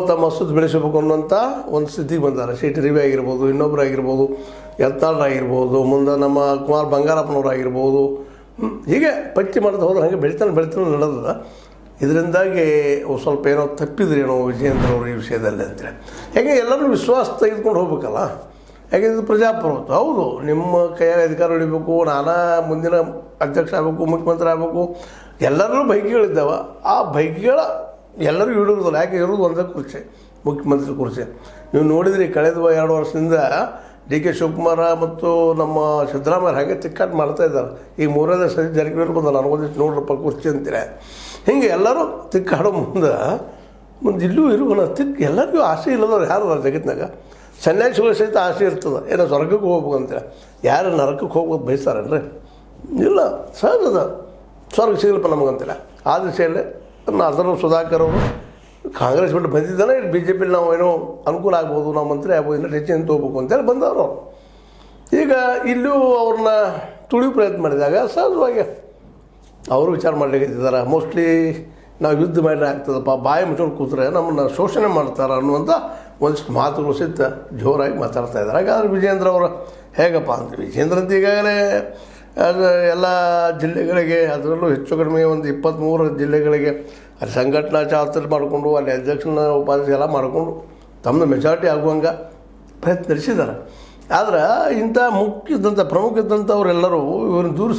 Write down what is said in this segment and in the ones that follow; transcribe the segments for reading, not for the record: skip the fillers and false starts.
ತಮ್ಮ ಸುತ್ತ ಬೆಳೆಸಬೇಕು ಅನ್ನೋಂಥ ಒಂದು ಸ್ಥಿತಿಗೆ ಬಂದಾರೆ. ಸಿ ಟಿ ರವಿ ಆಗಿರ್ಬೋದು, ಇನ್ನೊಬ್ಬರಾಗಿರ್ಬೋದು, ಯತ್ನಾಳರಾಗಿರ್ಬೋದು, ಮುಂದೆ ನಮ್ಮ ಕುಮಾರ್ ಬಂಗಾರಪ್ಪನವರಾಗಿರ್ಬೋದು. ಹೀಗೆ ಪಟ್ಟಿ ಮಾಡ್ತಾ ಹೋದ್ರೆ ಹಾಗೆ ಬೆಳಿತಾನೆ ನಡೆದ. ಇದರಿಂದಾಗಿ ಸ್ವಲ್ಪ ಏನೋ ತಪ್ಪಿದ್ರೇನೋ ವಿಜಯೇಂದ್ರ ಅವರು ಈ ವಿಷಯದಲ್ಲಿ ಅಂತೇಳಿ. ಹೇಗೆ ಎಲ್ಲರೂ ವಿಶ್ವಾಸ ತೆಗೆದುಕೊಂಡು ಹೋಗ್ಬೇಕಲ್ಲ. ಯಾಕೆಂದ್ರೆ ಇದು ಪ್ರಜಾಪ್ರಭುತ್ವ. ಹೌದು, ನಿಮ್ಮ ಕೈಯಾಗ ಅಧಿಕಾರ ಉಳಿಬೇಕು, ನಾನಾ ಮುಂದಿನ ಅಧ್ಯಕ್ಷ ಆಗಬೇಕು, ಮುಖ್ಯಮಂತ್ರಿ ಆಗಬೇಕು, ಎಲ್ಲರೂ ಬೈಕಿಗಳಿದ್ದಾವೆ. ಆ ಬೈಕಿಗಳ ಎಲ್ಲರೂ ಇಡುವುದಿಲ್ಲ. ಯಾಕೆ ಇರೋದು ಒಂದೇ ಕುರ್ಚಿ, ಮುಖ್ಯಮಂತ್ರಿ ಕುರ್ಚಿ. ನೀವು ನೋಡಿದ್ರಿ ಕಳೆದ 2 ವರ್ಷದಿಂದ ಡಿ ಕೆ ಶಿವಕುಮಾರ ಮತ್ತು ನಮ್ಮ ಸಿದ್ದರಾಮಯ್ಯ ಹಾಗೆ ತಿಕ್ಕಾಟ ಮಾಡ್ತಾಯಿದ್ದಾರೆ. ಈಗ 3ನೇ ಸರಿ ಜಾರಕಿಹೊಳಿ ಬಂದ ನನಗೊಂದಿಷ್ಟು ನೋಡ್ರಪ್ಪ ಕುರ್ಚಿ ಅಂತೀರ. ಹಿಂಗೆ ಎಲ್ಲರೂ ತಿಕ್ಕಾಡೋ ಮುಂದೆ ಇಲ್ಲೂ ಇರುವಲ್ಲ ಎಲ್ಲರಿಗೂ ಆಸೆ ಇಲ್ಲದವ್ರು ಯಾರು ಜಗತ್ತಿನಾಗ. ಸನ್ಯಾಸಿಗಳು ಸಹಿತ ಆಸೆ ಇರ್ತದೆ, ಏನೋ ಸ್ವರ್ಗಕ್ಕೆ ಹೋಗ್ಬೇಕು ಅಂತೇಳಿ. ಯಾರು ನರಕಕ್ಕೆ ಹೋಗ್ಬೋದು ಬಯಸ್ತಾರನ್ರಿ? ಇಲ್ಲ, ಸಹಜದ ಸ್ವರ್ಗ ಸಿಗಲ್ಪ ನಮಗಂತಿಲ್ಲ. ಆ ದಿಶೆಯಲ್ಲೇ ಅದರ ಸುಧಾಕರ್ ಅವರು ಕಾಂಗ್ರೆಸ್ ಬಿಟ್ಟು ಬಂದಿದ್ದಾನೆ. ಇಲ್ಲಿ ಬಿ ಜೆ ಪಿಲಿ ನಾವು ಏನೋ ಅನುಕೂಲ ಆಗ್ಬೋದು, ನಾವು ಮಂತ್ರಿ ಆಗ್ಬೋದು, ಇಲ್ಲ ಹೆಚ್ಚಿನ ಹೋಗ್ಬೇಕು ಅಂತೇಳಿ ಬಂದವರು. ಈಗ ಇಲ್ಲೂ ಅವ್ರನ್ನ ತುಳಿಯೋ ಪ್ರಯತ್ನ ಮಾಡಿದಾಗ ಸಹಜವಾಗಿ ಅವರು ವಿಚಾರ ಮಾಡಲಿಕ್ಕಿದ್ದಾರೆ. ಮೋಸ್ಟ್ಲಿ ನಾವು ಯುದ್ಧ ಮಾಡಿದ್ರೆ ಆಗ್ತದಪ್ಪ, ಬಾಯಿ ಮುಚ್ಕೊಂಡು ಕೂತ್ರೆ ನಮ್ಮನ್ನು ಶೋಷಣೆ ಮಾಡ್ತಾರೆ ಅನ್ನುವಂಥ ಒಂದಿಷ್ಟು ಮಾತುಗಳು ಸಹಿತ ಜೋರಾಗಿ ಮಾತಾಡ್ತಾ ಇದ್ದಾರೆ. ಹಾಗಾದ್ರೆ ವಿಜಯೇಂದ್ರ ಅವರು ಹೇಗಪ್ಪ ಅಂತ, ವಿಜಯೇಂದ್ರ ಅಂತ ಈಗಾಗಲೇ ಎಲ್ಲ ಜಿಲ್ಲೆಗಳಿಗೆ, ಅದರಲ್ಲೂ ಹೆಚ್ಚು ಕಡಿಮೆ ಒಂದು 23 ಜಿಲ್ಲೆಗಳಿಗೆ ಅಲ್ಲಿ ಸಂಘಟನಾ ಚಾತುರ್ಯ ಮಾಡಿಕೊಂಡು ಅಲ್ಲಿ ಅಧ್ಯಕ್ಷನ ಉಪಾಧ್ಯಕ್ಷ ಎಲ್ಲ ಮಾಡಿಕೊಂಡು ತಮ್ಮದು ಮೆಜಾರಿಟಿ ಆಗುವಂಗೆ ಪ್ರಯತ್ನ ನಡೆಸಿದ್ದಾರೆ. ಆದ್ರೆ ಇಂಥ ಮುಖ್ಯದಂಥ ಪ್ರಮುಖ ಇದ್ದಂಥವರೆಲ್ಲರೂ ಇವ್ರನ್ನ ದೂರ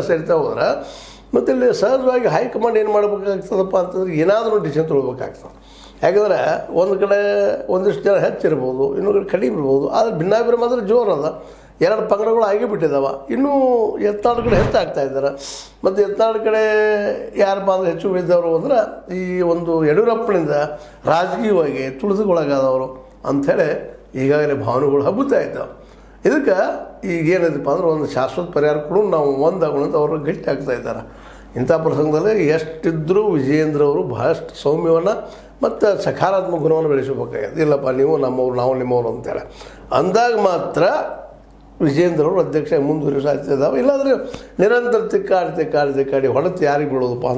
ಸರಿತಾ ಹೋದ್ರೆ ಮತ್ತು ಇಲ್ಲಿ ಸಹಜವಾಗಿ ಹೈಕಮಾಂಡ್ ಏನು ಮಾಡಬೇಕಾಗ್ತದಪ್ಪ ಅಂತಂದ್ರೆ ಏನಾದರೂ ಡಿಸಿಷನ್ ತೊಗೊಳ್ಬೇಕಾಗ್ತದೆ. ಯಾಕಂದರೆ ಒಂದು ಕಡೆ ಒಂದಿಷ್ಟು ಜನ ಹೆಚ್ಚಿರ್ಬೋದು, ಇನ್ನೊಂದು ಕಡೆ ಕಡಿಮೆ ಇರ್ಬೋದು. ಆದರೆ ಭಿನ್ನಾಭಿಪ್ರಾಯ ಮಾತ್ರ ಜೋರದ 2 ಪಂಗಡಗಳು ಆಗೇ ಬಿಟ್ಟಿದ್ದಾವೆ. ಇನ್ನೂ ಯತ್ನಾಳ್ ಕಡೆ ಹೆಚ್ಚಾಗ್ತಾಯಿದ್ದಾರೆ. ಮತ್ತು ಯತ್ನಾಳ್ ಕಡೆ ಯಾರಪ್ಪ ಅಂದರೆ ಹೆಚ್ಚು ಬಿದ್ದವರು ಅಂದ್ರೆ ಈ ಒಂದು ಯಡಿಯೂರಪ್ಪನಿಂದ ರಾಜಕೀಯವಾಗಿ ತುಳಿದುಗೊಳಗಾದವರು ಅಂಥೇಳಿ ಈಗಾಗಲೇ ಭಾವನೆಗಳು ಹಬ್ಬುತ್ತಾ ಇದ್ದಾವೆ. ಇದಕ್ಕೆ ಈಗೇನಿದೆಪ್ಪ ಅಂದ್ರೆ ಒಂದು ಶಾಶ್ವತ ಪರಿಹಾರ ಕೂಡ ನಾವು ಒಂದಾಗೋಣ ಅಂತ ಅವರು ಗಟ್ಟಿ ಆಗ್ತಾ ಇದ್ದಾರೆ. ಇಂಥ ಪ್ರಸಂಗದಲ್ಲಿ ಎಷ್ಟಿದ್ದರೂ ವಿಜಯೇಂದ್ರ ಅವರು ಬಹಳಷ್ಟು ಸೌಮ್ಯವನ್ನು ಮತ್ತು ಸಕಾರಾತ್ಮಕ ಗುಣವನ್ನು ಬೆಳೆಸಬೇಕಾಗಿದೆ. ಇಲ್ಲಪ್ಪ ನೀವು ನಮ್ಮವ್ರು, ನಾವು ನಿಮ್ಮವರು ಅಂತೇಳಿ ಅಂದಾಗ ಮಾತ್ರ ವಿಜಯೇಂದ್ರ ಅವರು ಅಧ್ಯಕ್ಷ ಮುಂದುವರಿಸೋ ಸಾಧ್ಯತೆ ಇದ್ದಾವೆ. ಇಲ್ಲಾಂದರೆ ನಿರಂತರ ತಿಕ್ಕಾಡಿ ಹೊಡೆತು ಯಾರಿಗೆ ಬಿಡೋದಪ್ಪ ಅಂತ